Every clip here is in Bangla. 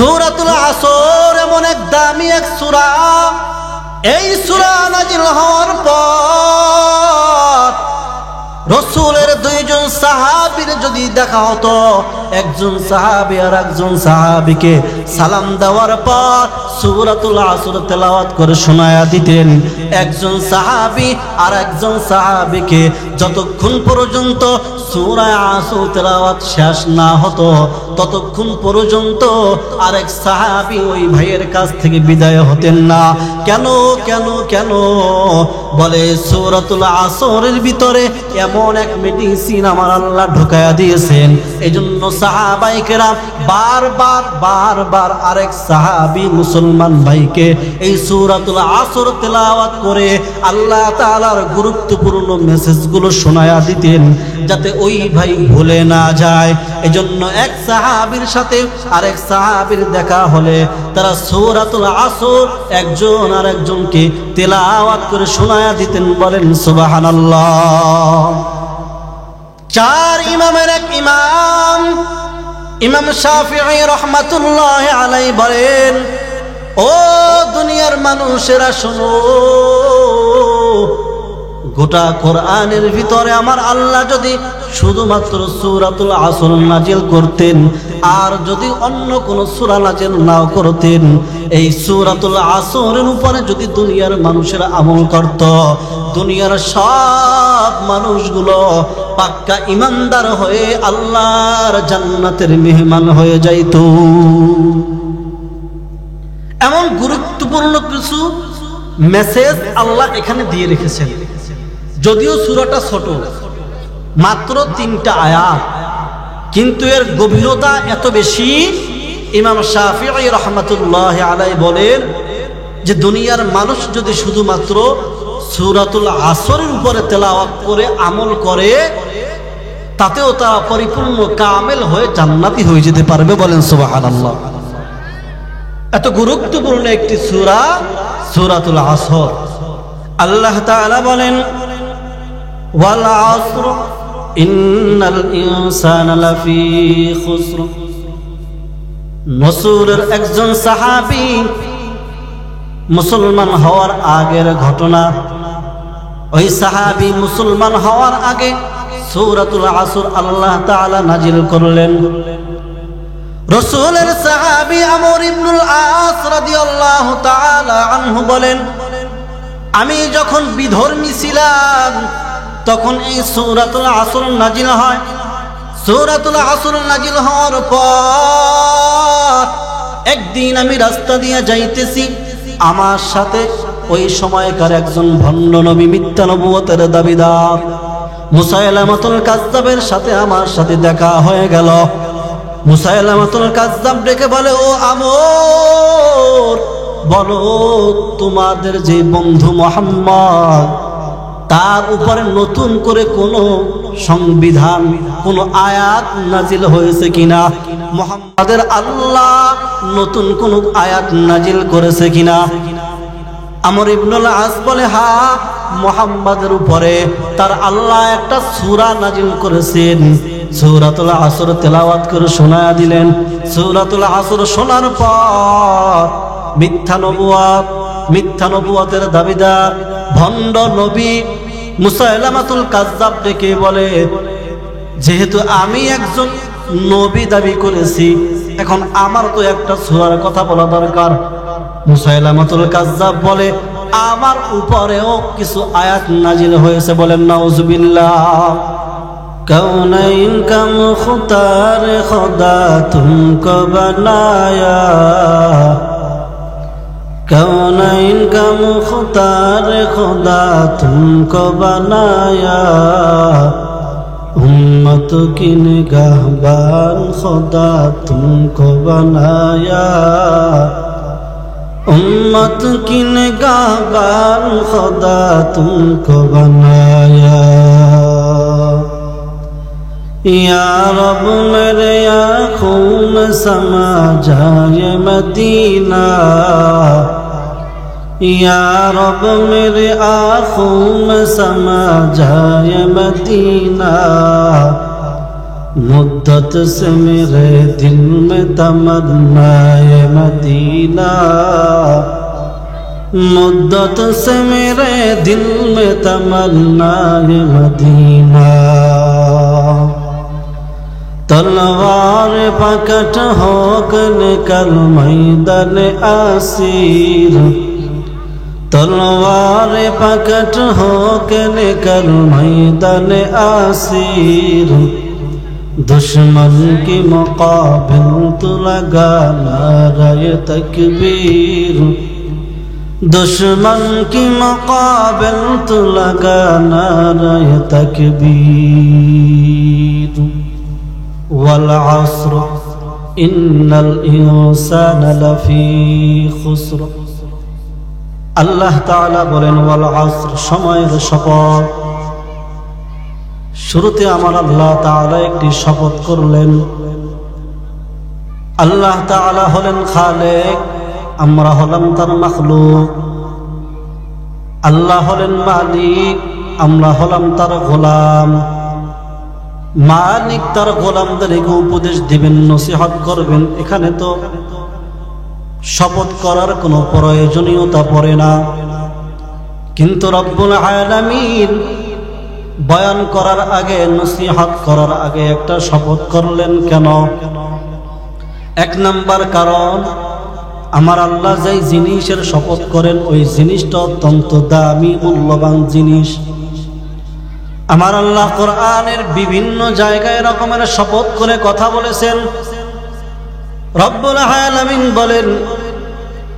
সূরাতুল আসর এমন এক দামি এক সূরা, এই সূরা নাজিল হওয়ার পর রাসূলের দুইজন সাহাবীর যদি দেখা হতো, একজন সাহাবী আর একজন সাহাবীকে সালাম দেওয়ার পর সূরাতুল আসর তেলাওয়াত করে শোনায়া দিতেন। একজন সাহাবী আর একজন সাহাবীকে যতক্ষণ পর্যন্ত সূরা আসর তেলাওয়াত শেষ না হতো ততক্ষণ পর্যন্ত আরেক সাহাবী ওই ভাইয়ের কাছ থেকে বিদায় হতেন না। কেন কেন কেন? বলে সূরাতুল আসরের ভিতরে এমন এক মেডিসিন আমার আল্লাহ ঢোকায়া দিয়েছেন। এজন্য সাহাবায়ে কেরাম বারবার আরেক সাহাবী মুসলমান ভাইকে এই সূরাতুল আসর তেলাওয়াত করে আল্লাহ তাআলার গুরুত্বপূর্ণ মেসেজগুলো শোনায়া দিতেন, যাতে ওই ভাই ভুলে না যায়। এজন্য এক সাহাবীর সাথে আরেক সাহাবীর দেখা হলে তারা সূরাতুল আসর একজন আর একজনকে তেলাওয়াত করে শোনায়া দিতেন। বলেন সুবহানাল্লাহ। চার ইমামের এক ইমাম ইমাম শাফিঈ রাহমাতুল্লাহি আলাইহি বলেন, ও দুনিয়ার মানুষেরা শোনো, গোটা কোরআনের ভিতরে আমার আল্লাহ যদি শুধুমাত্র সূরাতুল আসর নাজিল করতেন আর যদি অন্য কোন সূরা নাজিল নাও করতেন, এই সূরাতুল আসরের উপরে যদি দুনিয়ার মানুষেরা আমল করত, দুনিয়ার সব মানুষগুলো পাক্কা ঈমানদার হয়ে আল্লাহর জান্নাতের মেহমান হয়ে যাইত। এমন গুরুত্বপূর্ণ কিছু মেসেজ আল্লাহ এখানে দিয়ে রেখেছেন। যদিও সূরাটা ছোট, মাত্র 3টা আয়াত, কিন্তু এর গভীরতা এত বেশি। ইমাম শাফিঈ রাহমাতুল্লাহি আলাইহি বলেন যে দুনিয়ার মানুষ যদি শুধুমাত্র সূরাতুল আসরের উপরে তেলাওয়াত করে আমল করে, তাতেও তারা পরিপূর্ণ কামেল হয়ে জান্নাতি হয়ে যেতে পারবে। বলেন সুবহানাল্লাহ। এত গুরুত্বপূর্ণ একটি সূরা সূরাতুল আসর। আল্লাহ তাআলা বলেন, ওয়াল আসর ইন্নাল ইনসানা লাফি খুসর। নসরের একজন সাহাবী মুসলমান হওয়ার আগের ঘটনা। ওই সাহাবী মুসলমান হওয়ার আগে সূরাতুল আসর আল্লাহ তাআলা নাজিল করলেন। রাসূলের সাহাবী আমর ইবনুল আস রাদিয়াল্লাহু তাআলা আনহু বলেন, আমি যখন বিধর্মী ছিলাম তখন এই সূরাতুল আসর নাজিল হয়। সূরাতুল আসর নাজিল হওয়ার পর একদিন আমি রাস্তা দিয়ে যাইতেছি, আমার সাথে ওই সময়কার একজন ভণ্ড নবী, মিথ্যা নবুয়তের দাবিদার মুসাইলামাতুল কাযযাবের সাথে আমার সাথে দেখা হয়ে গেল। মুসাইলামাতুল কাযযাব ডেকে বলে, ও আমর, বলো তোমাদের যে বন্ধু মুহাম্মদ, তার উপরে নতুন করে কোন সংবিধান, কোন আয়াত নাজিল হয়েছে কিনা? মুহাম্মাদের আল্লাহ নতুন কোন আয়াত নাজিল করেছে কিনা? আমর ইবনুল আস বলে, হ্যাঁ, মুহাম্মাদের উপরে তার আল্লাহ একটা সূরা নাজিল করেছেন। সূরাতুল আসর তেলাওয়াত করে শোনায়া দিলেন। সূরাতুল আসর শোনার পর মিথ্যা নবুয়তের দাবিদার ভণ্ড নবী মুসাইলামাতুল কাযযাব ডেকে বলে, যেহেতু আমি একজন নবী দাবি করেছি, এখন আমার তো একটা সূরার কথা বলা দরকার। মুসাইলামাতুল কাযযাব বলে, আমার উপরেও কিছু আয়াত নাজিল হয়েছে। বলেন নাউজুবিল্লাহ। কৌনাইন কা মুখতার খুদা তুমকো বানায়া, কৌনাইন কা মুখতার খুদা তুমকো বানায়া, উম্মত কি নিগাহবান খুদা তুমকো বানায়া, उम्मत की निगाहबान खुदा तुमको बनाया। या रब मेरे आँखों में समा जाए मदीना, या रब मेरे आँखों में समा जाए मदीना, मुद्दत से मेरे दिल में तमन्ना है मदीना, मुद्दत से मेरे दिल में तमन्ना है मदीना। तलवार पकड़ होकर निकल मैदान आसीर, तलवार पकड़ होकर निकल मैदान आसीर। दुश्मन के मुकाबिल तो लगा नारे तकबीर, दुश्मन की मुकाबिल तो लगा नारे तकबीर। वल अस्र इन्नल इंसान लफी खुस्र। আল্লাহ তাআলা বলেন ওয়াল আসর, সময়ের শপথ। শুরুতে আমার আল্লাহ তাআলা একটি শপথ করলেন। আল্লাহ তাআলা হলেন খালেক, আমরা হলাম তার মাখলুক। আল্লাহ হলেন মালিক, আমরা হলাম তার গোলাম। মালিক তার গোলামদেরকে উপদেশ দিবেন, নসিহত করবেন। এখানে তো শপথ করার কোনো প্রয়োজনীয়তা পড়ে না, কিন্তু রব্বুল আলামিন বয়ান করার আগে, নসিহত করার আগে একটা শপথ করলেন কেন? এক নাম্বার কারণ, আমার আল্লাহ যেই জিনিসের শপথ করেন ওই জিনিসটা অত্যন্ত দামি, মূল্যবান জিনিস। আমার আল্লাহ কোরআনের বিভিন্ন জায়গায় এরকমের শপথ করে কথা বলেছেন। রব্বুল আলামিন বলেন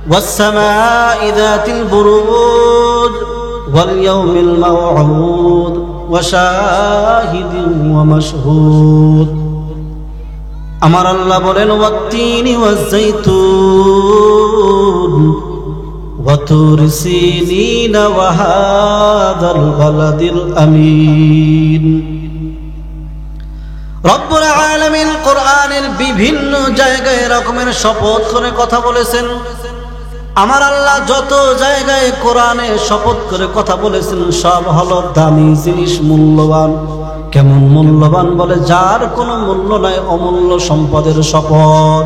ওয়াস-সামাঈ যাতিল বুরুজ ওয়াল ইয়াউমিল মাওউদ ওয়া শাহিদিন ওয়া মাশহুদ। আমার আল্লাহ বলেন ওয়াত-তিনি ওয়াজ-যাইতুন ওয়া তুরি সিনিন ওয়া হাযাল বালাদিল আমিন। রব্বুল আলামিন কোরআনের বিভিন্ন জায়গায় এরকমের শপথ করে কথা বলেছেন। আমার আল্লাহ যত জায়গায় কোরআনে শপথ করে কথা বলেছেন সব হলো দামি জিনিস, মূল্যবান। কেমন মূল্যবান? বলে যার কোনো মূল্য নাই, অমূল্য সম্পদের শপথ।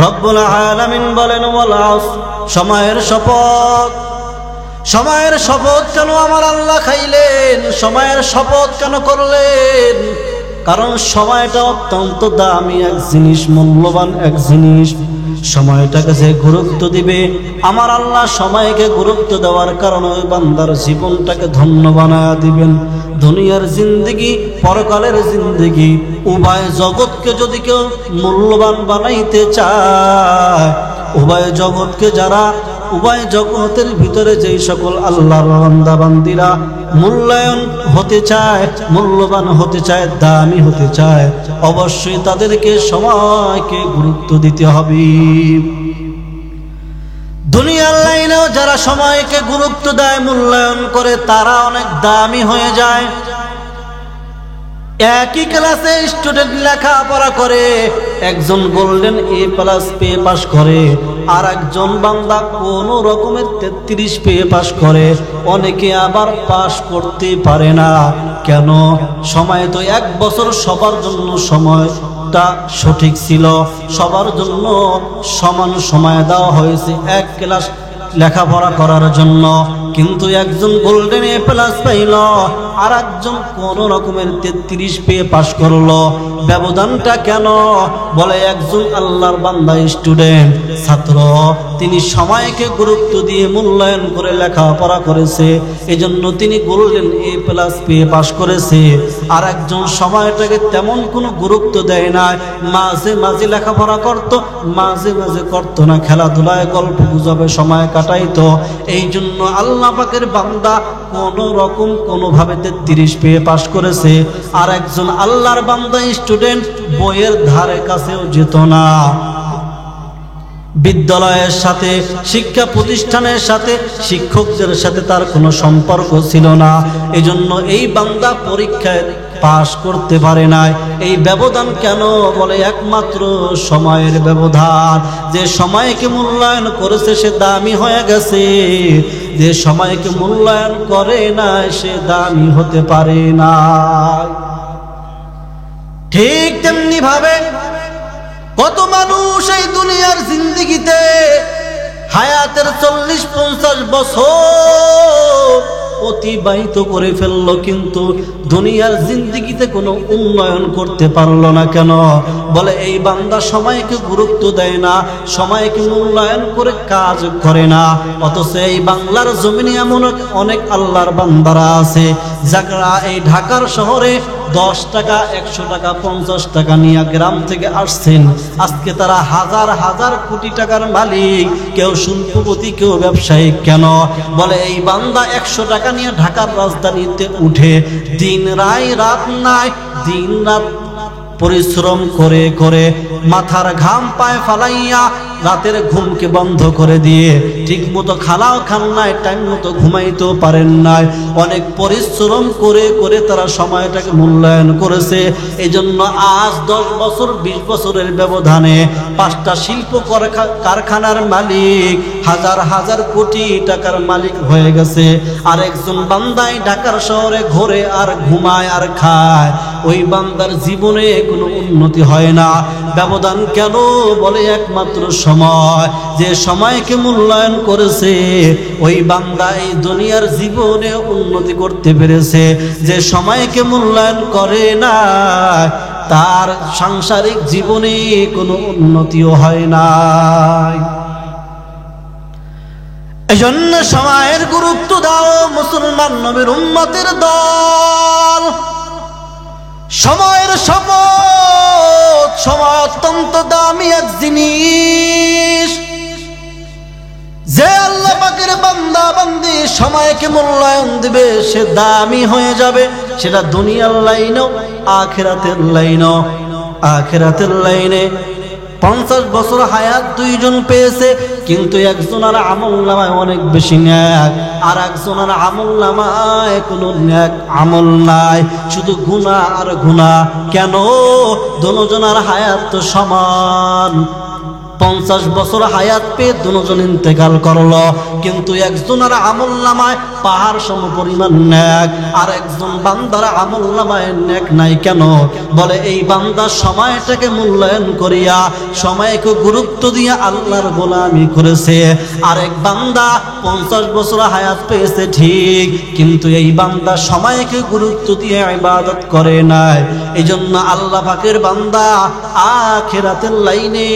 রব্বুল আলামিন বলেন ওয়াল আসর, সময়ের শপথ। সময়ের শপথ কেন আমার আল্লাহ খাইলেন? সময়ের শপথ কেন করলেন? কারণ সময়টা অত্যন্ত দামি এক জিনিস, মূল্যবান এক জিনিস। সময়টাকে যে গুরুত্ব দিবে, আমার আল্লাহ সময়কে গুরুত্ব দেওয়ার কারণে ওই বান্দার জীবনটাকে ধন্য বানায়া দিবেন। দুনিয়ার জিন্দেগি, পরকালের জিন্দেগি, উভয় জগৎকে যদি কেউ মূল্যবান বানাইতে চায়, উভয় জগৎকে যারা, উভয় জগতের ভিতরে যেই সকল আল্লাহর বান্দা বান্দিরা মূল্যায়ন হতে চায়, মূল্যবান হতে চায়, দামি হতে চায়, অবশ্যই তাদেরকে সময়কে গুরুত্ব দিতে হবে। দুনিয়ার লাইনেও যারা সময়কে গুরুত্ব দেয়, মূল্যায়ন করে, তারা অনেক দামি হয়ে যায়। একই ক্লাসে স্টুডেন্ট লেখাপড়া করে, একজন গোল্ডেন এ প্লাস পেয়ে পাস করে, আর একজন বান্দা কোন রকমের 33 পেয়ে পাস করে। অনেকে আবার পাস করতে পারে না। কেন? সময় তো 1 বছর সবার জন্য সময়টা সঠিক ছিল, সবার জন্য সমান সময় দেওয়া হয়েছে এক ক্লাস লেখাপড়া করার জন্য। কিন্তু একজন গোল্ডেন এ প্লাস পাইল, আর একজন কোন রকমের 33 পেয়ে পাস করলো। ব্যবধানটা কেন? বলে একজন আল্লাহর বান্দা, স্টুডেন্ট, ছাত্র, তিনি সময়কে গুরুত্ব দিয়ে মূল্যায়ন করে লেখাপড়া করেছে, এজন্য তিনি গোল্ডেন এ প্লাস পেয়ে পাস করেছে। আর একজন সময়টাকে তেমন কোনো গুরুত্ব দেয় না, মাঝে মাঝে লেখাপড়া করত, মাঝে মাঝে করতো না, খেলাধুলায় গল্প গুজবে সময় কাটাইতো। এই জন্য আল্লাহ পাকের বান্দা কোন রকম কোনোভাবে 33 পেয়ে পাস করেছে। আর একজন আল্লাহর বান্দা স্টুডেন্ট বইয়ের ধারে কাছেও যেত না। বিদ্যালয়ের সাথে, শিক্ষা প্রতিষ্ঠানের সাথে, শিক্ষকদের সাথে তার কোনো সম্পর্ক ছিল না। এজন্য এই বান্দা পরীক্ষায় পাস করতে পারে নাই। এই ব্যবধান কেন? বলে একমাত্র সময়ের ব্যবধান। যে সময়কে মূল্যায়ন করেছে সে দামি হয়ে গেছে, যে সময়কে মূল্যায়ন করে না সে দামি হতে পারে না। ঠিক তেমনি ভাবে কত মানুষ এই দুনিয়ার জিন্দেগিতে হায়াতের 40-50 বছর অতিবাহিত করে ফেললো, কিন্তু দুনিয়ার জিন্দেগিতে কোনো উন্নয়ন করতে পারলো না। কেন? বলে এই বান্দা সময়কে গুরুত্ব দেয় না, সময়কে মূল্যায়ন করে কাজ করে না। অথচ এই বাংলার জমিনে এমন অনেক আল্লাহর বান্দারা আছে যারা এই ঢাকার শহরে 10 টাকা, 100 টাকা, 50 টাকা নিয়ে গ্রাম থেকে আসছেন। আজকে তারা হাজার হাজার কোটি টাকার মালিক, কেউ শিল্পপতি, কেউ ব্যবসায়ী। কেন? বলে এই বান্দা 100 টাকা নিয়ে ঢাকার রাজধানীতে উঠে দিন রাত নাই, দিন রাত পরিশ্রম করে করে মাথার ঘাম পায়ে ফালাইয়া রাতের ঘুমকে বন্ধ করে দিয়ে ঠিক মতো খানাও খান নাই, টাইম মতো ঘুমাইতেও পারেন নাই। অনেক পরিশ্রম করে করে তারা সময়টাকে মূল্যায়ন করেছে। এই জন্য আজ 10 বছর 20 বছরের ব্যবধানে 5টা শিল্প কারখানার মালিক, হাজার হাজার কোটি টাকার মালিক হয়ে গেছে। আর একজন বান্দাই ঢাকার শহরে ঘোরে আর ঘুমায় আর খায়, ওই বান্দার জীবনে কোনো উন্নতি হয় না। ব্যবধান কেন? বলে একমাত্র সময়। যে সময়কে মূল্যায়ন করেছে ওই বান্দা এই দুনিয়ার জীবনে উন্নতি করতে পেরেছে। যে সময়কে মূল্যায়ন করে না তার সাংসারিক জীবনে কোনো উন্নতিও হয় না। এজন্য সময়ের গুরুত্ব দাও মুসলমান নবীর উম্মতের দল। সময়ের শপথ, সময় অত্যন্ত দামি এক জিনিস। যে আল্লাহ পাকের বান্দা বান্দি সময়কে মূল্যায়ন দিবে সে দামি হয়ে যাবে, সেটা দুনিয়ার লাইনেও আখিরাতের লাইনেও। আখিরাতের লাইনে 50 বছর হায়াত 2 জন পেয়েছে, কিন্তু একজনের আমলনামায় অনেক বেশি নেক, আর একজনের আমলনামায় কোনো নেক আমল নাই, শুধু গুনাহ আর গুনাহ। কেন? দুজনের হায়াত তো সমান। 50 বছর হায়াত পেয়ে দুজন ইন্তেকাল করলো, কিন্তু একজনের আমলনামায় পাহাড় সম পরিমাণ নেক, আর একজন বান্দার আমলনামায় নেক নাই। কেন? বলে এই বান্দা সময়টাকে মূল্যায়ন করিয়া, সময়কে গুরুত্ব দিয়া আল্লাহর গোলামি করেছে। আর এক বান্দা 50 বছর হায়াত পেয়েছে ঠিক, কিন্তু এই বান্দা সময়কে গুরুত্ব দিয়ে ইবাদত করে নাই। এই জন্য আল্লাহ পাকের বান্দা আখিরাতের লাইনে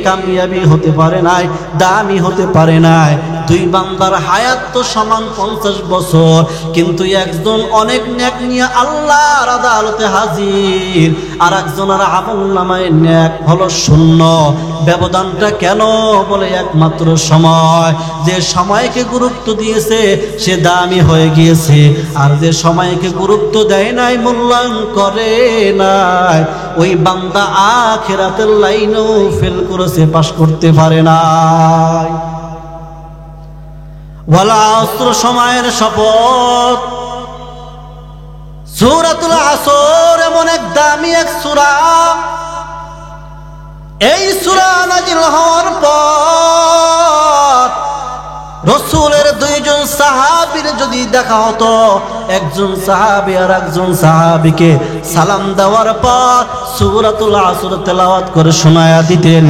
কামিয়াবি হতে পারে নাই, দামি হতে পারে নাই। 2 বান্দার হায়াত তো সমান 50 বছর, কিন্তু একজন অনেক নেক নিয়ে আল্লাহর আদালতে হাজির, আর একজনের আমলনামায় নেক হলো 0। ব্যবধানটা কেন? বলে একমাত্র সময়। যে সময়কে গুরুত্ব দিয়েছে সে দামি হয়ে গিয়েছে, আর যে সময়কে গুরুত্ব দেয় নাই, মূল্যায়ন করে নাই, ওই বান্দা আখিরাতের লাইনেও ফেল করেছে, পাস করতে পারে নাই। ওয়াল আসর, সময়ের শপথ। সূরাতুল আসর এমন এক দামি এক সূরা, এই সূরা নাজিল হওয়ার পর রাসূলের 2 জন সাহাবীর যদি দেখা হতো, একজন সাহাবী আর একজন সাহাবীকে সালাম দেওয়ার পর সূরাতুল আসর তেলাওয়াত করে শোনায়া দিতেন।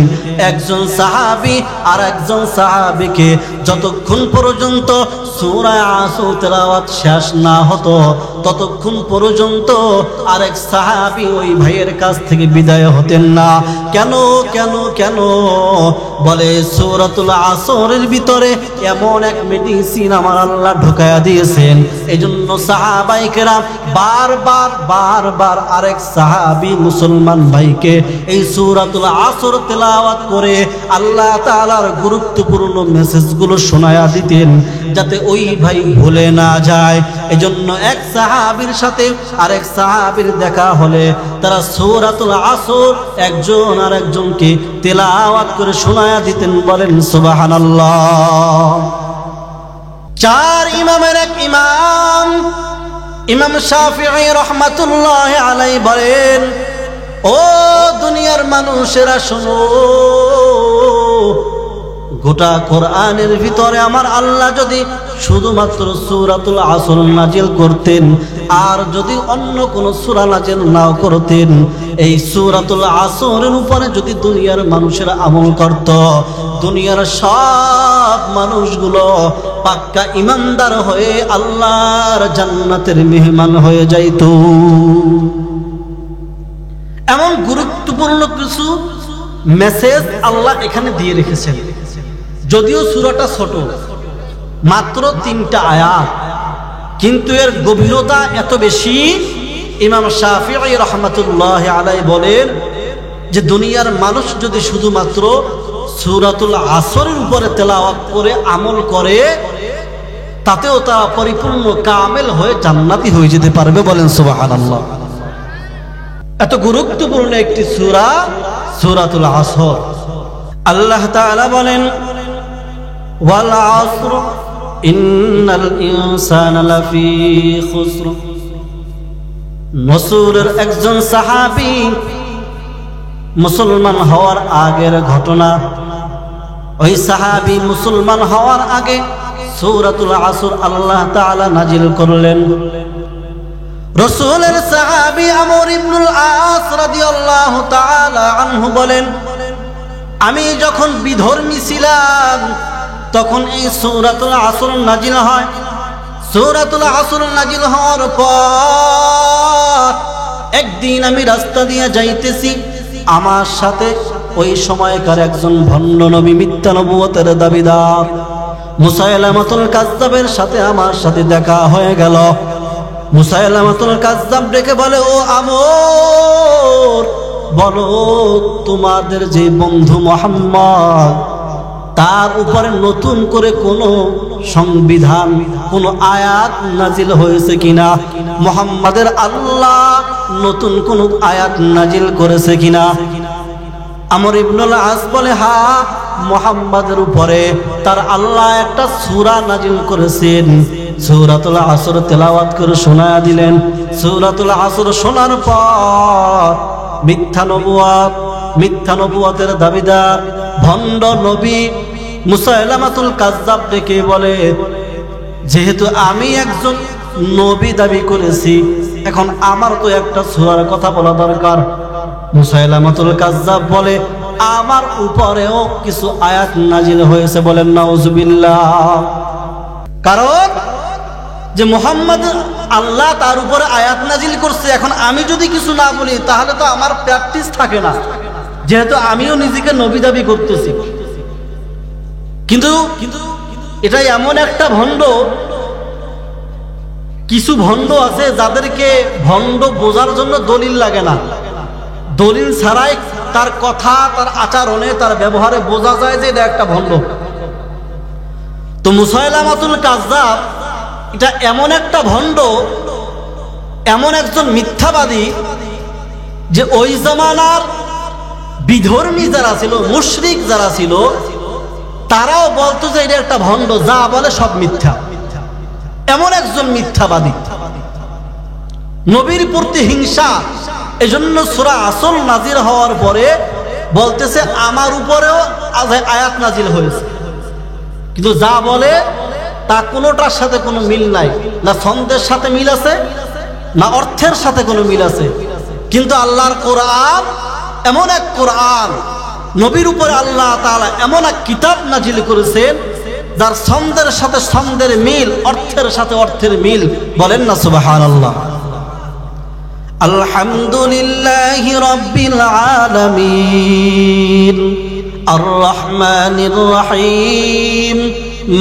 একজন সাহাবী আর একজন সাহাবীকে যতক্ষণ পর্যন্ত সূরা আসর তেলাওয়াত শেষ না হতো ততক্ষণ পর্যন্ত আরেক সাহাবী ওই ভাইয়ের কাছ থেকে বিদায় হতেন না। কেন? কেন? কেন? বলে সূরাতুল আসরের ভিতরে এমন এক মেডিসিন আমার আল্লাহ ঢুকায়া দিয়েছেন। এজন্য সাহাবায়ে কেরাম বারবার বারবার আরেক সাহাবী মুসলমান ভাইকে এই সূরাতুল আসর তেলাওয়াত করে আল্লাহ তাআলার গুরুত্বপূর্ণ মেসেজগুলো শোনায়া দিতেন, যাতে ওই ভাই ভুলে না যায়। এজন্য এক সাহাবীর সাথে আরেক সাহাবীর দেখা হলে তারা সূরাতুল আসর একজন আর একজনকে তেলাওয়াত করে শোনায়া দিতেন। বলেন সুবহানাল্লাহ। 4 ইমামের এক ইমাম, ইমাম শাফিঈ রাহমাতুল্লাহি আলাইহি বলেন, ও দুনিয়ার মানুষেরা শোনো, গোটা কোরআনের ভিতরে আমার আল্লাহ যদি শুধুমাত্র সূরাতুল আসর নাজিল করতেন, আর যদি অন্য কোন সূরা নাজিল নাও করতেন, এই সূরাতুল আসরের উপরে যদি দুনিয়ার মানুষেরা আমল করত, দুনিয়ার সব মানুষগুলো পাক্কা ইমানদার হয়ে আল্লাহর জান্নাতের মেহমান হয়ে যাইত। এমন গুরুত্বপূর্ণ কিছু মেসেজ আল্লাহ এখানে দিয়ে রেখেছেন। যদিও সূরাটা ছোট, মাত্র 3টা আয়াত, কিন্তু এর গভীরতা এত বেশি। ইমাম শাফিঈ রাহমাতুল্লাহি আলাইহি বলেন যে দুনিয়ার মানুষ যদি শুধুমাত্র সূরাতুল আসরের উপরে তেলাওয়াত করে আমল করে, তাতেও তারা পরিপূর্ণ কামেল হয়ে জান্নাতি হয়ে যেতে পারবে। বলেন সুবহানাল্লাহ। এত গুরুত্বপূর্ণ একটি সূরা সূরাতুল আসর। আল্লাহ তাআলা বলেন ওয়াল আসর ইন্নাল ইনসানা লাফি খুসর। রাসূলের একজন সাহাবী মুসলমান হওয়ার আগের ঘটনা। ওই সাহাবী মুসলমান হওয়ার আগে সূরাতুল আসর আল্লাহ তাআলা নাজিল করলেন। রাসূলের সাহাবী আমর ইবনুল আস রাদিয়াল্লাহু তাআলা আনহু বলেন, আমি যখন বিধর্মী ছিলাম তখন এই সূরাতুল আসর নাজিল হয়। সূরাতুল আসর নাজিল হওয়ার পর একদিন আমি রাস্তা দিয়ে যাইতেছি, আমার সাথে ওই সময়কার একজন ভণ্ড নবী, মিথ্যা নবুয়তের দাবিদার মুসাইলামাতুল কাজ্জাবের সাথে আমার সাথে দেখা হয়ে গেল। মুসাইলামাতুল কাজ্জাব ডেকে বলে, ও আমর, বলো তোমাদের যে বন্ধু মুহাম্মদ, তার উপরে নতুন করে কোন সংবিধান, কোন আয়াত নাজিল হয়েছে কিনা? মুহাম্মাদের আল্লাহ নতুন কোন আয়াত নাজিল করেছে কিনা? আমর ইবনুল আস বলে, হ্যাঁ, মুহাম্মাদের উপরে তার আল্লাহ একটা সূরা নাজিল করেছেন। সূরাতুল আসর তেলাওয়াত করে শোনায়া দিলেন। সূরাতুল আসর শোনার পর মিথ্যা নবুয়তের দাবিদার ভণ্ড নবী মুসাইলামাতুল কাজ্জাব ডেকে বলে, যেহেতু আমি একজন নবী দাবি করেছি, এখন আমার তো একটা সূরার কথা বলা দরকার। মুসাইলামাতুল কাজ্জাব বলে, আমার উপরেও কিছু আয়াত নাজিল হয়েছে। বলেন নাউজুবিল্লাহ। কারণ যে মুহাম্মদ আল্লাহ তার উপরে আয়াত নাজিল করছে, এখন আমি যদি কিছু না বলি তাহলে তো আমার প্র্যাকটিস থাকে না, যেহেতু আমিও নিজেকে নবী দাবি করতেছি। কিন্তু এটা এমন একটা ভণ্ড, কিছু ভণ্ড আছে যাদেরকে ভণ্ড বোঝার জন্য দলিল লাগে না, দলিল ছাড়াই তার কথা, তার আচরণে, তার ব্যবহারে বোঝা যায় যে এটা একটা ভণ্ড। তো মুসাইলামাতুল কাজ্জাব এটা এমন একটা ভণ্ড, এমন একজন মিথ্যাবাদী, যে ওই জামানার বিধর্মী যারা ছিল, মুশরিক যারা ছিল, তারাও বলতো যে এটা একটা ভণ্ড, যা বলে সব মিথ্যা। এমন একজন মিথ্যাবাদী, নবীর প্রতি হিংসা। এজন্য সূরা আসর নাজিল হওয়ার পরে বলতেছে আমার উপরেও আয়াত নাজিল হয়েছে, কিন্তু যা বলে তা কোনোটার সাথে কোনো মিল নাই, না ছন্দের সাথে মিল আছে, না অর্থের সাথে কোনো মিল আছে। কিন্তু আল্লাহর কোরআন এমন এক কোরআন, নবীর উপরে আল্লাহ তাআলা এমন এক কিতাব নাজিল করেছেন যার ছন্দের সাথে ছন্দের মিল, অর্থের সাথে অর্থের মিল। বলেন না সুবহানাল্লাহ। আলহামদুলিল্লাহি রাব্বিল আলামিন আর রহমানির রহিম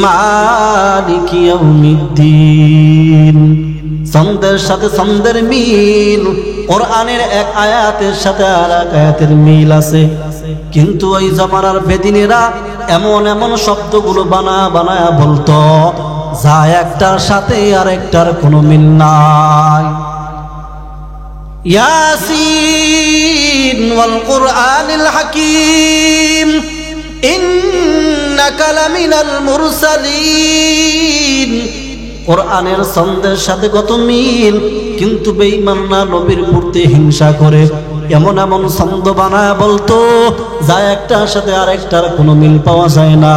মালিকি ইয়াউমিদ্দিন। ছন্দের সাথে ছন্দের মিল, কোরআনের এক আয়াতের সাথে আর এক আয়াতের মিল আছে। কিন্তু ওই জামানার বেদিনেরা এমন এমন শব্দগুলো বানায়া বলতো যা একটার সাথে আর একটার কোনো মিল নাই। ইয়াসিন ওয়াল কুরআনিল হাকীম ইন্নাকা লামিনাল মুরসালিন। কোরআনের ছন্দের সাথে কত মিল, কিন্তু বেঈমানরা নবীর প্রতি হিংসা করে এমন এমন ছন্দ বানায় বলতো যা একটার সাথে আরেকটার কোনো মিল পাওয়া যায় না।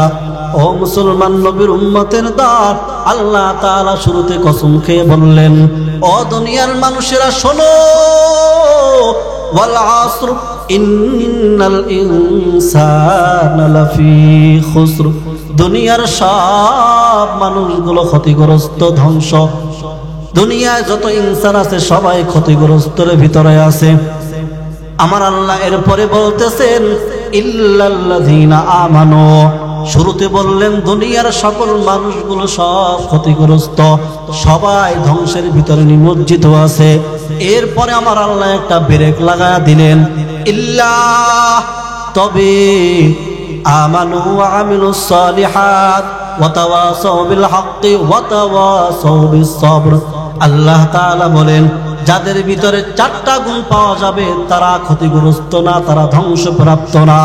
ও মুসলমান নবীর উম্মতের দল, আল্লাহ তাআলা শুরুতে কসম খেয়ে বললেন, ও দুনিয়ার মানুষেরা শোনো, ওয়াল আসর ইন্নাল ইনসানা লাফি খুসর, দুনিয়ার সব মানুষগুলো ক্ষতিগ্রস্ত, ধ্বংস। দুনিয়ায় যত ইনসান আছে সবাই ক্ষতিগ্রস্তের ভিতরে আছে। আমার আল্লাহ এরপরে বলতেছেন ইল্লাল্লাযীনা আমানু, শুরুতে বললেন দুনিয়ার সকল মানুষগুলো সব ক্ষতিগ্রস্ত, সবাই ধ্বংসের ভিতরে নিমজ্জিত আছে। এরপরে আমার আল্লাহ একটা ব্রেক লাগায়া দিলেন, ইল্লা, তবে আমানু ওয়া আমিলুস সালিহাত ওয়া তাওয়াসাউ বিল হাক্কি ওয়া তাওয়াসাউ বিস সবর। আল্লাহ তাআলা বলেন, যাদের ভিতরে 4টা গুণ পাওয়া যাবে তারা ক্ষতিগ্রস্ত না, তারা ধ্বংসপ্রাপ্ত না।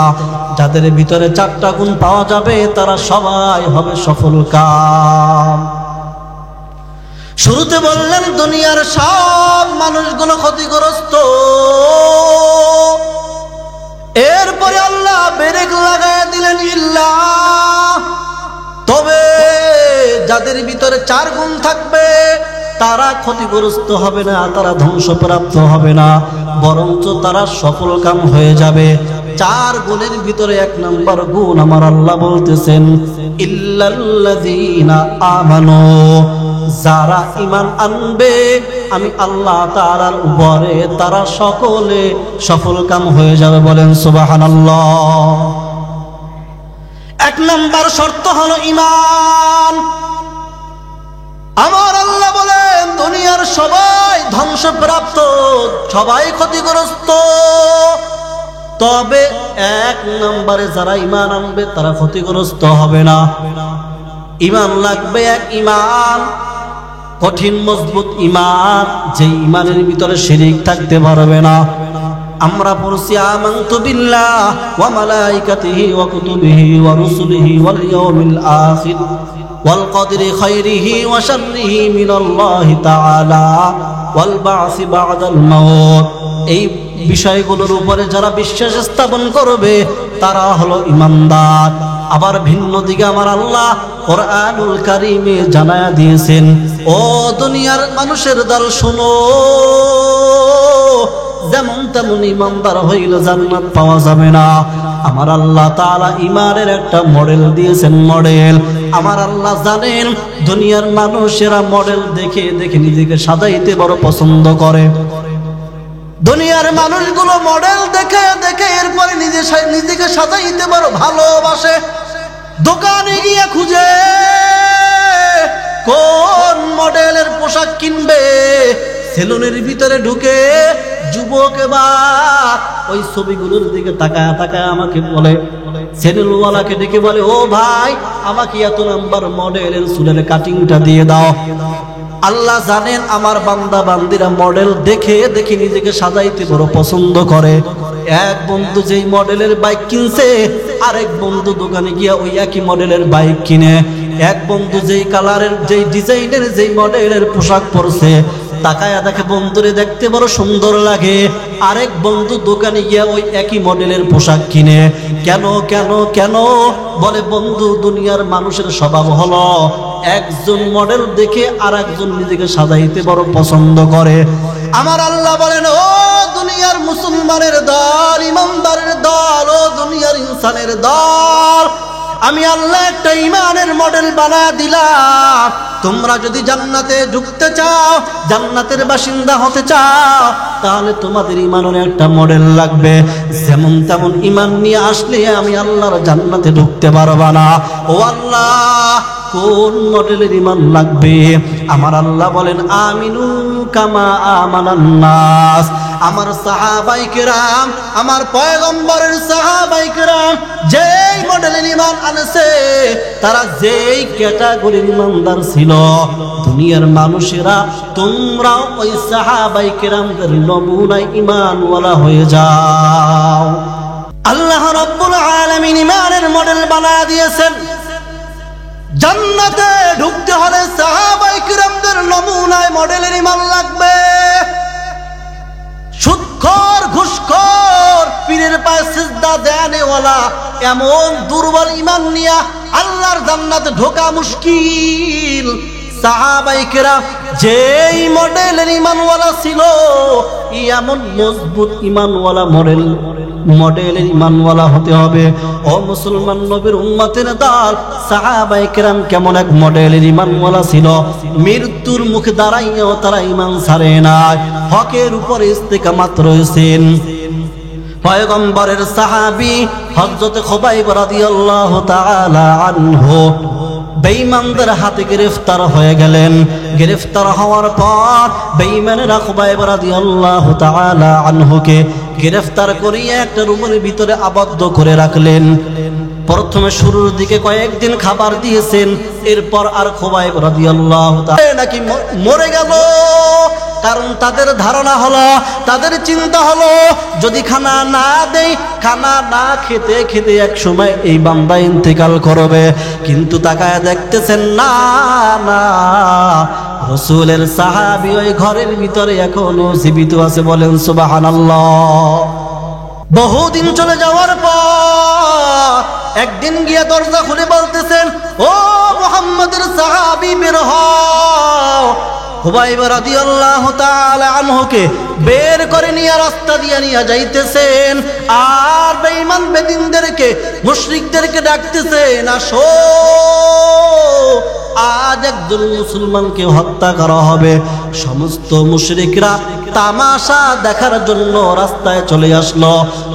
যাদের ভিতরে 4টা গুণ পাওয়া যাবে তারা সবাই হবে সফল কাম। শুরুতে বললেন দুনিয়ার সব মানুষগুলো ক্ষতিগ্রস্ত, এরপরে আল্লাহ ব্রেক লাগায় দিলেন, ইল্লা, তবে যাদের ভিতরে 4 গুণ থাকবে তারা ক্ষতিগ্রস্ত হবে না, তারা ধ্বংসপ্রাপ্ত হবে না, বরঞ্চ তারা সফল কাম হয়ে যাবে। 4 গুণের ভিতরে 1 নম্বর গুণ আমার আল্লাহ বলতেছেন ইল্লাল্লাযীনা আমানু, যারা ঈমান আনবে আমি আল্লাহ তাআলার উপরে তারা সকলে সফল কাম হয়ে যাবে। বলেন সুবহানাল্লাহ। 1 নম্বর শর্ত হলো ঈমান। আমার আল্লাহ বলেন দুনিয়ার সবাই ধ্বংসপ্রাপ্ত, সবাই ক্ষতিগ্রস্ত, তবে 1 নম্বরে যারা ঈমান আনবে তারা ক্ষতিগ্রস্ত হবে না। ঈমান লাগবে 1 ঈমান, কঠিন মজবুত ঈমান, যে ঈমানের ভিতরে শিরিক থাকতে পারবে না। আমরা পড়ছি আমানতু বিল্লাহ ওয়া মালাইকাতিহি ওয়া কুতুবিহি ওয়া রুসুলিহি ওয়াল ইয়াউমিল আখির ওয়াল কদরি খাইরিহি ওয়া শাররিহি মিনাল্লাহি তাআলা ওয়াল বা'সি বা'দাল মাউত। এই বিষয়গুলোর উপরে যারা বিশ্বাস স্থাপন করবে তারা হলো ঈমানদার। আবার ভিন্ন দিকে আমার আল্লাহ কোরআনুল কারীমে জানায়া দিয়েছেন, ও দুনিয়ার মানুষের দল শোনো, যেমন তেমন ঈমানদার হইলে জান্নাত পাওয়া যাবে না। আমার আল্লাহ তাআলা ঈমানের একটা মডেল দিয়েছেন, মডেল। আমার আল্লাহ জানেন দুনিয়ার মানুষেরা মডেল দেখে দেখে নিজেকে সাজাইতে বড় পছন্দ করে। দুনিয়ার মানুষগুলো মডেল দেখে দেখে এরপরে নিজেকে সাজাইতে বড় ভালোবাসে। দোকানে গিয়ে খুঁজে কোন মডেলের পোশাক কিনবে, সেলুনের ভিতরে ঢুকে যুবক এবার ওই ছবিগুলোর দিকে তাকায় তাকায় আমাকে বলে, সেলুনওয়ালাকে ডেকে বলে, ও ভাই আমাকে এত নাম্বার মডেলের চুলের কাটিংটা দিয়ে দাও। আল্লাহ জানেন আমার বান্দা বান্দিরা মডেল দেখে দেখে নিজেকে সাজাইতে বড় পছন্দ করে। এক বন্ধু যেই মডেলের বাইক কিনছে, আরেক বন্ধু দোকানে গিয়া ওই একই মডেলের বাইক কিনে। এক বন্ধু যেই কালারের, যেই ডিজাইনের, যেই মডেলের পোশাক পরছে, তাকায়া দেখে বন্ধুরে দেখতে বড় সুন্দর লাগে, আরেক বন্ধু দোকানে গিয়া ওই একই মডেলের পোশাক কিনে। কেন কেন কেন? বলে বন্ধু দুনিয়ার মানুষের স্বভাব হলো একজন মডেল দেখে আর একজন নিজেকে সাজাইতে বড় পছন্দ করে। আমার আল্লাহ বলেন, ও দুনিয়ার মুসলমানের দল, ইমানদারের দল, ও দুনিয়ার ইনসানের দল, আমি আল্লাহ একটা ঈমানের মডেল বানায় দিলাম। তোমরা যদি জান্নাতে ঢুকতে চাও, জান্নাতের বাসিন্দা হতে চাও, তাহলে তোমাদের ঈমানের একটা মডেল লাগবে। যেমন তেমন ঈমান নিয়ে আসলে আমি আল্লাহর জান্নাতে ঢুকতে পারবা না। ও আল্লাহ, কোন মডেলের ঈমান লাগবে? আমার আল্লাহ বলেন, আমিনু কামা আমানান নাস। আমার সাহাবায়ে কেরাম, আমার পয়গম্বরের সাহাবায়ে কেরাম যেই মডেলের ঈমান আনছে, তারা যেই ক্যাটাগরির ঈমানদার ছিল, দুনিয়ার মানুষেরা তোমরাও ওই সাহাবায়ে কেরামদের নমুনায় ঈমানওয়ালা হয়ে যাও। আল্লাহ রাব্বুল আলামিন ঈমানের মডেল বানায় দিয়েছেন। জান্নাতে ঢুকতে হলে সাহাবায়ে কিরামদের নমুনায় মডেলের ঈমান লাগবে। সুদখোর, ঘুষখোর, পীরের পায়ে সিজদা দেনেওয়ালা এমন দুর্বল ঈমান নিয়া আল্লাহর জান্নাতে ঢোকা মুশকিল। সাহাবায়ে কেরাম যেই মডেলের ঈমানওয়ালা ছিল, এমন মজবুত ঈমানওয়ালা মডেলের ঈমানওয়ালা হতে হবে। ও মুসলমান নবীর উম্মতের দল, সাহাবায়ে কেরাম কেমন এক মডেলের ঈমানওয়ালা ছিল। মৃত্যুর মুখে দাঁড়াইয়াও তারা ঈমান ছাড়ে নাই, হকের উপর ইস্তেকামাত রয়েছেন। পয়গম্বরের সাহাবী হযরত খুবাইব রাদিয়াল্লাহু তাআলা আনহু বেঈমানদের হাতে গ্রেফতার হয়ে গেলেন। গ্রেফতার হওয়ার পর বেঈমানেরা খুবাইব রাদিয়াল্লাহু তাআলা আনহুকে গ্রেফতার করিয়ে একটা রুমের ভিতরে আবদ্ধ করে রাখলেন। প্রথমে শুরুর দিকে কয়েকদিন খাবার দিয়েছেন, এরপর আর খুবাইব রাদিয়াল্লাহু তাআলা নাকি মরে গেল। কারণ তাদের ধারণা হলো, তাদের চিন্তা হলো, যদি খানা না দেই, খানা না খেতে খেতে এক সময় এই বান্দা ইন্তেকাল করবে। কিন্তু তাকায় দেখতেছেন না না, রাসূলের সাহাবী ওই ঘরের ভিতরে এখনো জীবিত আছে। বলেন সুবহানাল্লাহ। বহুদিন চলে যাওয়ার পর একদিন গিয়ে দরজা খুলে বলতেছেন, ও মুহাম্মদের সাহাবী বের হও। খুবাইব রাদিয়াল্লাহু তাআলা আনহুকে বের করে নিয়ে রাস্তা দিয়ে নিয়ে যাইতেছেন, আর বেঈমান বেদিনদেরকে, মুশরিকদেরকে ডাকতেছেন, আসো আজ একজন মুসলমানকে হত্যা করা হবে। সমস্ত মুশরিকরা তামাশা দেখার জন্য রাস্তায় চলে আসলো।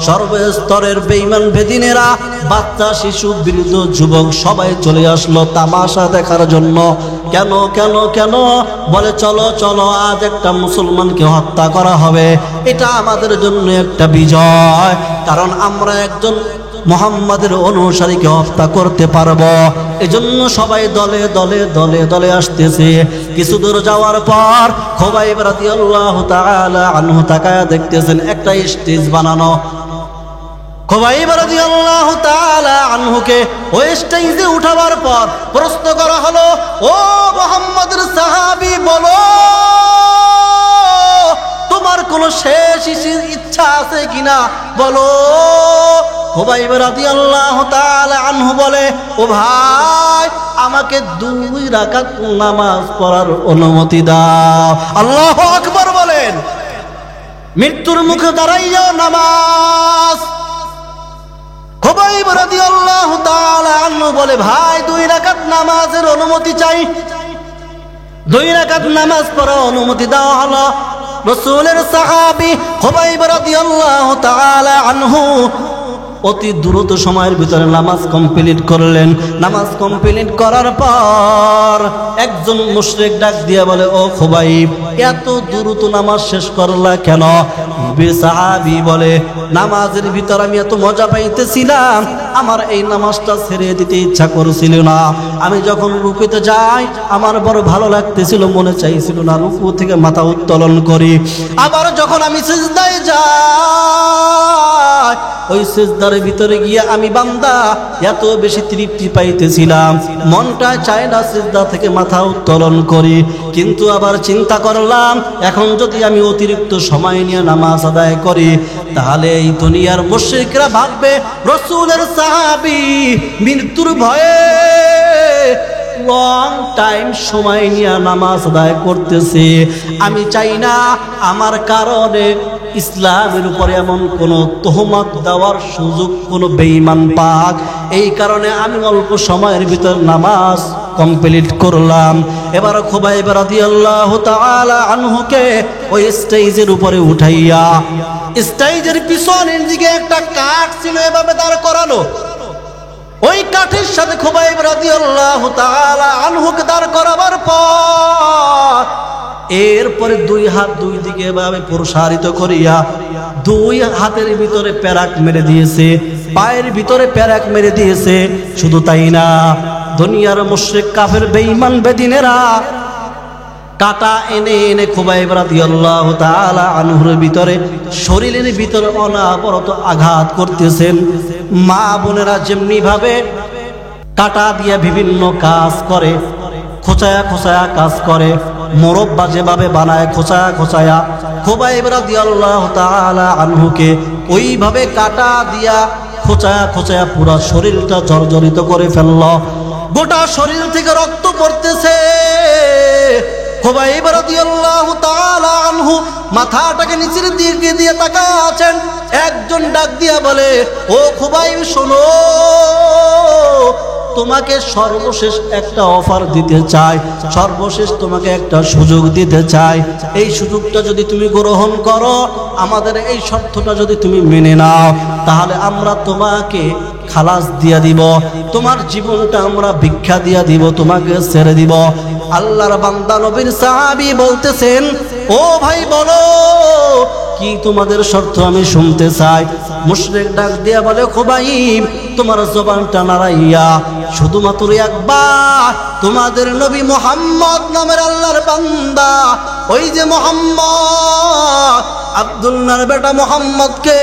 সর্বস্তরের বেঈমান বেদিনেরা, বাচ্চা, শিশু, বৃদ্ধ, যুবক সবাই চলে আসলো তামাশা দেখার জন্য। কেন কেন কেন? বলে চলো চলো, আজ একটা মুসলমানকে হত্যা করা হবে। এটা আমাদের জন্য একটা বিজয়, কারণ আমরা একজন মুহাম্মাদের অনুসারীকে হত্যা করতে পারবো। এজন্য সবাই দলে দলে দলে দলে আসতেছে। কিছু দূর যাওয়ার পর খুবাইব রাদিয়াল্লাহু তাআলা আনহু তাকায়া দেখতেছেন একটা স্টেজ বানানো। খুবাইব রাদিয়াল্লাহু তাআলা আনহুকে ওই স্টেজে উঠাবার পর প্রশ্ন করা হলো, ও মুহাম্মাদের সাহাবী, বলো তোমার কোনো শেষ ইচ্ছা আছে কিনা, বলো। খুবাইব রাদিয়াল্লাহু তাআলা আনহু বলে, ও ভাই, আমাকে 2 রাকাত নামাজ পড়ার অনুমতি দাও। আল্লাহু আকবার বলেন। মৃত্যুর মুখে দাঁড়াইয়াও নামাজ। খুবাইব রাদিয়াল্লাহু তাআলা আনহু বলে, ভাই 2 রাকাত নামাজের অনুমতি চাই। 2 রাকাত নামাজ পড়ার অনুমতি দেওয়া হলো। রাসূলের সাহাবী খুবাইব রাদিয়াল্লাহু তাআলা আনহু অতি দ্রুত সময়ের ভিতরে নামাজ কমপ্লিট করলেন। নামাজ কমপ্লিট করার পর একজন মুশরিক ডাক দিয়ে বলে, ও খুবাইব, এত দ্রুত নামাজ শেষ করলা কেন? সাহাবী বলে, নামাজের ভিতর আমি এত মজা পাইতেছিলাম, আমার এই নামাজটা ছেড়ে দিতে ইচ্ছা করছিল না। আমি যখন রুকুতে যাই আমার বড় ভালো লাগতেছিল, মনে চাইছিল না রুকু থেকে মাথা উত্তোলন করি। আবার যখন আমি সিজদায় যাই, ওই সিজদার ভিতরে গিয়ে আমি বান্দা এত বেশি তৃপ্তি পাইতেছিলাম, মনটা চায় না সিজদা থেকে মাথা উত্তোলন করি। কিন্তু আবার চিন্তা করলাম, এখন যদি আমি অতিরিক্ত সময় নিয়ে নামাজ আদায় করি, তাহলে এই দুনিয়ার মুশরিকরা ভাববে রাসূলের সাহাবী মৃত্যুর ভয়ে লং টাইম সময় নিয়ে নামাজ আদায় করতেছে। আমি চাই না আমার কারণে ইসলামের উপরে এমন কোনো তোহমত দেওয়ার সুযোগ কোনো বেঈমান পাক। এই কারণে আমি অল্প সময়ের ভিতর নামাজ কমপ্লিট করলাম। এবার খুবাইব রাদিয়াল্লাহু তাআলা আনহুকে ওই স্টেজের উপরে উঠাইয়া, স্টেজের পিছনের দিকে একটা কাঠ ছিল এভাবে দাঁড় করানো। ওই কাঠের সাথে খুবাইব রাদিয়াল্লাহু তাআলা আনহুকে দাঁড় করাবার পর এরপরে 2 হাত 2 দিকে এভাবে প্রসারিত করিয়া 2 হাতের ভিতরে প্যারাক মেরে দিয়েছে, পায়ের ভিতরে প্যারাক মেরে দিয়েছে। শুধু তাই না, দুনিয়ার মুশরিক কাফের বেঈমান বেদিনেরা কাটা এনে এনে খুবাইব রাদিয়াল্লাহু তাআলা আনহুর ভিতরে, শরীরের ভিতরে অনাবরত আঘাত করতেছেন। মা বোনেরা যেমনি ভাবে কাটা দিয়ে বিভিন্ন কাজ করে, খোঁচায়া খোঁচায়া কাজ করে, মোরব্বা যেভাবে বানায় খোঁচায়া খোঁচায়া, খুবাইব রাদিয়াল্লাহু তাআলা আনহুকে ওইভাবে কাটা দিয়া খোঁচায়া খোঁচায়া পুরা শরীরটা জর্জরিত করে ফেলল। গোটা শরীর থেকে রক্ত পড়তেছে। খুবাইব রাদিয়াল্লাহু তাআলা আনহু মাথাটাকে নিচের দিকে দিয়ে তাকাচ্ছেন। একজন ডাক দিয়া বলে, ও খুবাইব শোনো, তোমাকে সর্বশেষ একটা অফার দিতে চাই, সর্বশেষ তোমাকে একটা সুযোগ দিতে চাই। এই সুযোগটা যদি তুমি গ্রহণ করো, আমাদের এই শর্তটা যদি তুমি মেনে নাও, তাহলে আমরা তোমাকে খালাস দিয়া দিব, তোমার জীবনটা আমরা ভিক্ষা দিয়া দিব, তোমাকে ছেড়ে দিব। আল্লাহর বান্দা নবীর সাহাবী বলতেছেন, ও ভাই বলো কি তোমাদের শর্ত, আমি শুনতে চাই। মুশরিক ডাক দিয়া বলে, খুবাইব তোমার জবানটা নাড়াইয়া শুধুমাত্র একবার তোমাদের নবী মুহাম্মদ নামের আল্লাহর বান্দা, ওই যে মুহাম্মদ আব্দুল্লাহর বেটা মুহাম্মদকে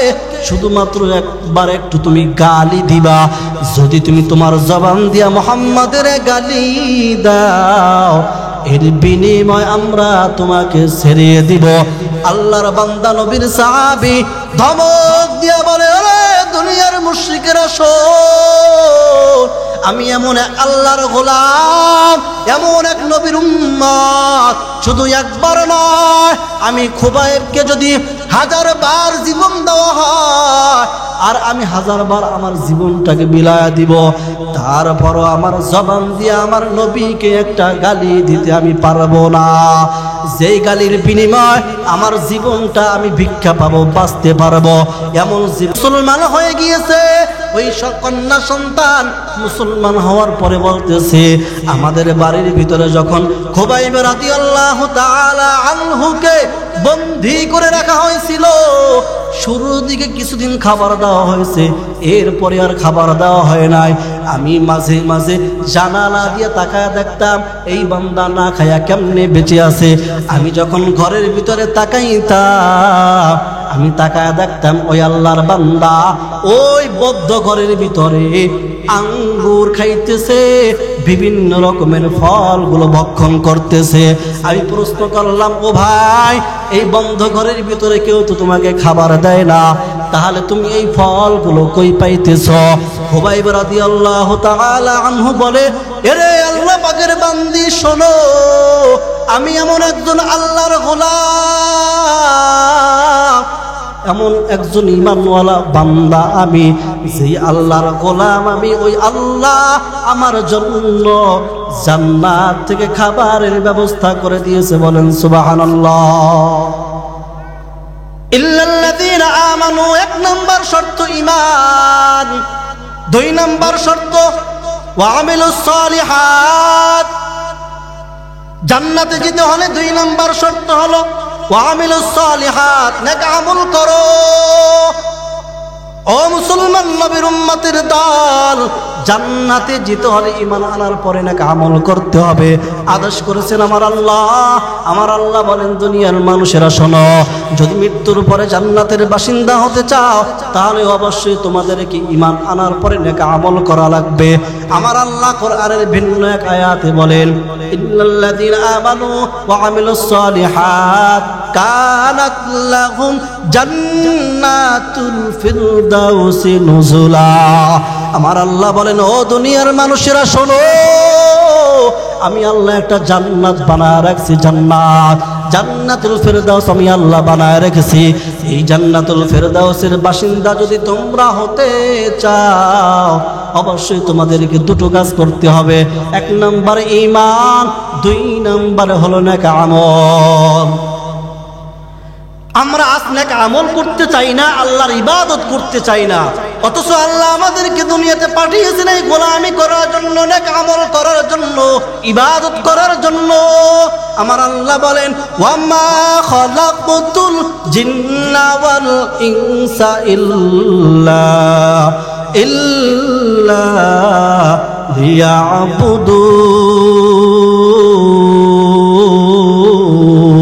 শুধুমাত্র একবার একটু তুমি গালি দিবা। যদি তুমি তোমার জবান দিয়া মুহাম্মাদের গালি দাও, এর বিনিময় আমরা তোমাকে ছেড়ে দিব। আল্লাহর বান্দা নবীর সাহাবী ধমক দিয়া বলে, আরে দুনিয়ার মুশরিকেরা শোন, আমি এমন এক আল্লাহর গোলাম, এমন এক নবীর উম্মত, শুধু একবার নয়, আমি খুবাইবকে যদি 1000 বার জীবন দেওয়া হয়, আর আমি 1000 বার আমার জীবনটাকে বিলায়া দিব, তারপরও আমার জবান দিয়ে আমার নবীকে একটা গালি দিতে আমি পারবো না। যেই গালির বিনিময় আমার জীবনটা আমি ভিক্ষা পাবো, বাঁচতে পারবো, এমন মুসলমান হয়ে গিয়েছে। ওই কন্যা সন্তান মুসলমান হওয়ার পরে বলতেছে, আমাদের বাড়ির ভিতরে যখন খুবাইব রাদিয়াল্লাহু তাআলা আনহুকে বন্দী করে রাখা হয়েছিল, শুরুর দিকে কিছুদিন খাবার দেওয়া হয়েছে, এরপরে আর খাবার দেওয়া হয় নাই। আমি মাঝে মাঝে জানালা দিয়ে তাকায় দেখতাম এই বান্দা না খায়া কেমনে বেঁচে আছে। আমি যখন ঘরের ভিতরে তাকাইতাম, আমি তাকায় দেখতাম ওই আল্লাহর বান্দা ওই বদ্ধ ঘরের ভিতরে আঙ্গুর খাইতেছে, বিভিন্ন রকমের ফলগুলো ভক্ষণ করতেছে। আমি প্রশ্ন করলাম, ও ভাই, এই বন্ধ ঘরের ভিতরে কেউ তো তোমাকে খাবার দেয় না, তাহলে তুমি এই ফলগুলো কই পাইতেছ? খুবাইব রাদিয়াল্লাহু তাআলা আনহু বলে, এরে আল্লাহ পাকের বান্দি শোনো, আমি এমন একজন আল্লাহর গোলাম, এমন একজন ঈমানওয়ালা বান্দা আমি, যেই আল্লাহর গোলাম আমি, ওই আল্লাহ আমার জন্য জান্নাত থেকে খাবারের ব্যবস্থা করে দিয়েছে। বলেন সুবহানাল্লাহ। ইল্লাল্লাযীনা আমানু, 1 নম্বর শর্ত ঈমান, 2 নম্বর শর্ত ওয়া আমিলুস সালিহাত। জান্নাতে যেতে হলে 2 নম্বর শর্ত হলো ওয়া আমিলুস সালিহাত, নেক আমল করো। ও মুসলমান নবীর উম্মতের দল, জান্নাতে যেতে হলে ঈমান আনার পরে নেক আমল করতে হবে। আদেশ করেছেন আমার আল্লাহ। আমার আল্লাহ বলেন, দুনিয়ার মানুষেরা শোনো, যদি মৃত্যুর পরে জান্নাতের বাসিন্দা হতে চাও, তাহলে অবশ্যই তোমাদেরকে ঈমান আনার পরে নেক আমল করা লাগবে। আমার আল্লাহ কোরআনের ভিন্ন এক আয়াতে বলেন, ইন্নাল্লাযীনা আমানু ওয়া আমিলুস সালিহাত কানাত লাহুম জান্নাতুল ফিরদাউসি নুজুলা। আমার আল্লাহ বলেন, ও দুনিয়ার মানুষেরা শোনো, আমি আল্লাহ একটা জান্নাত বানায় রাখছি, জান্নাতুল ফেরদাউস আমি আল্লাহ বানায় রেখেছি। এই জান্নাতুল ফেরদাউসের বাসিন্দা যদি তোমরা হতে চাও, অবশ্যই তোমাদেরকে 2টো কাজ করতে হবে। 1 নম্বর ঈমান, 2 নম্বর হলো নেক আমল। আমরা নেক আমল করতে চাই না, আল্লাহর ইবাদত করতে চাই না, অথচ আল্লাহ আমাদেরকে দুনিয়াতে পাঠিয়েছেন এই গোলামি করার জন্য, নেক আমল করার জন্য, ইবাদত করার জন্য। আমার আল্লাহ বলেন, ওয়ামা খালাকতুল জিন্না ওয়াল ইনসা ইল্লা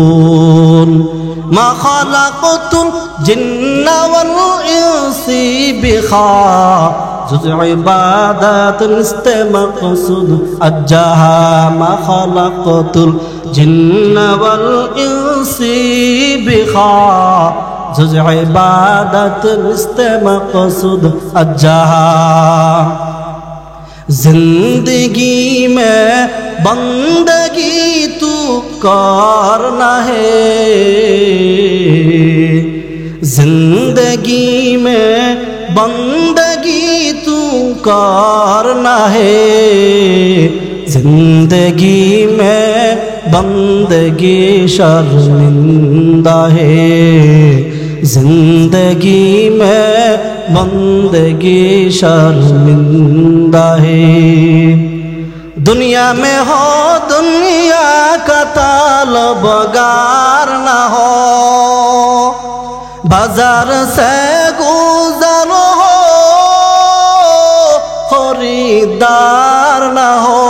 লিয়াবুদুন, মা খালাকতুল জিন্না ওয়াল ইনসি বিখাজুজ ইবাদাতুন ইস্তামাকসুদ আজ্জাহা, মা খালাকতুল জিন্না ওয়াল ইনসি বিখাজুজ जुज़ इबादत निस्ते मक़सूद अज्जहा। जिंदगी में बंदगी तू करना है, जिंदगी में बंदगी तू करना है, जिंदगी में बंदगी शर्मिंदा है, जिंदगी में बंदगी शर्मिंदा है। दुनिया में हो दुनिया का तालबगार ना हो, बाजार से गुजर हो खरीदार ना हो।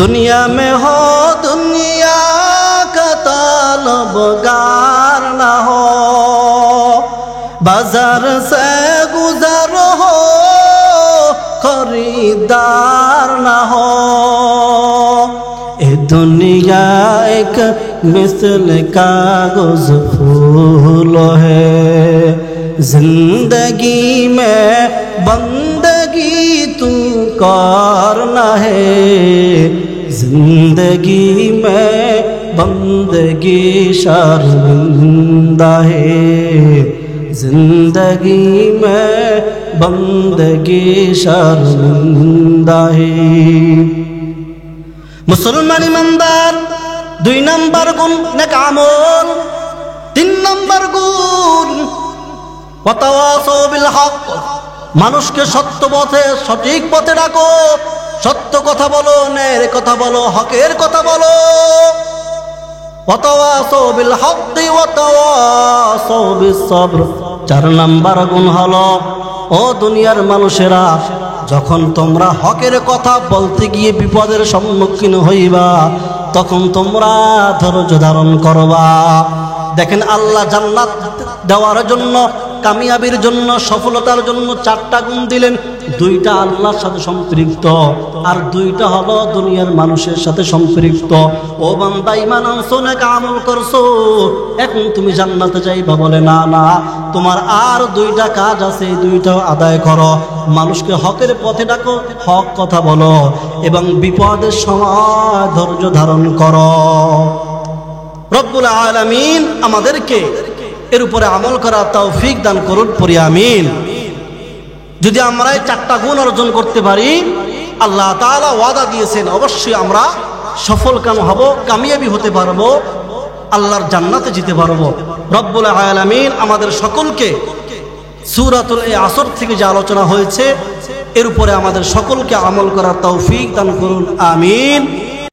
दुनिया में हो दुनिया का तालबगार ना हो, बाजार से गुजर हो खरीदार ना हो। ए दुनिया एक मिसल कागज फूल है, जिंदगी में बंदगी तू करना है, जिंदगी में बंदगी शर्मिंदा है, जिंदगी में बंदगी शर्मिंदा है। मुसलमान ईमानदार 2 नंबर गुण नेक আমল, 3 नंबर गुण ওয়াতাওয়াসাউ বিল হক, মানুষকে সত্য পথে সঠিক পথে ডাকো, সত্য কথা বলো, ন্যায়ের কথা বলো, হকের কথা বলো। ওয়াতাওয়াসাউ বিল হক ওয়াতাওয়াসাউ বিস সবর। 4 নাম্বার গুণ হলো, ও দুনিয়ার মানুষেরা, যখন তোমরা হকের কথা বলতে গিয়ে বিপদের সম্মুখীন হইবা, তখন তোমরা ধৈর্য ধারণ করবা। দেখেন আল্লাহ জান্নাত দেওয়ার জন্য, কামিয়াবির জন্য, সফলতার জন্য 4টা গুণ দিলেন। 2টা আল্লাহর সাথে সম্পৃক্ত, আর 2টা হলো দুনিয়ার মানুষের সাথে সম্পৃক্ত। ও বান্দা, ঈমান আনছো, নেক আমল করছো, এখন তুমি জান্নাতে যাইবা? বলে না না, তোমার আর 2টা কাজ আছে, এই 2টাও আদায় করো। মানুষকে হকের পথে ডাকো, হক কথা বলো, এবং বিপদের সময় ধৈর্য ধারণ করো। রব্বুল আলামিন আমাদেরকে এর উপরে আমল করার তৌফিক দান করুন, পড়ি আমিন। যদি আমরা এই 4টা গুণ অর্জন করতে পারি, আল্লাহ তাআলা ওয়াদা দিয়েছেন অবশ্যই আমরা সফল কাম হব, কামিয়াবি হতে পারবো, আল্লাহর জান্নাতে যেতে পারবো। রব্বুল আলামিন আমাদের সকলকে সূরাতুল আসর থেকে যে আলোচনা হয়েছে এর উপরে আমাদের সকলকে আমল করার তৌফিক দান করুন, আমিন।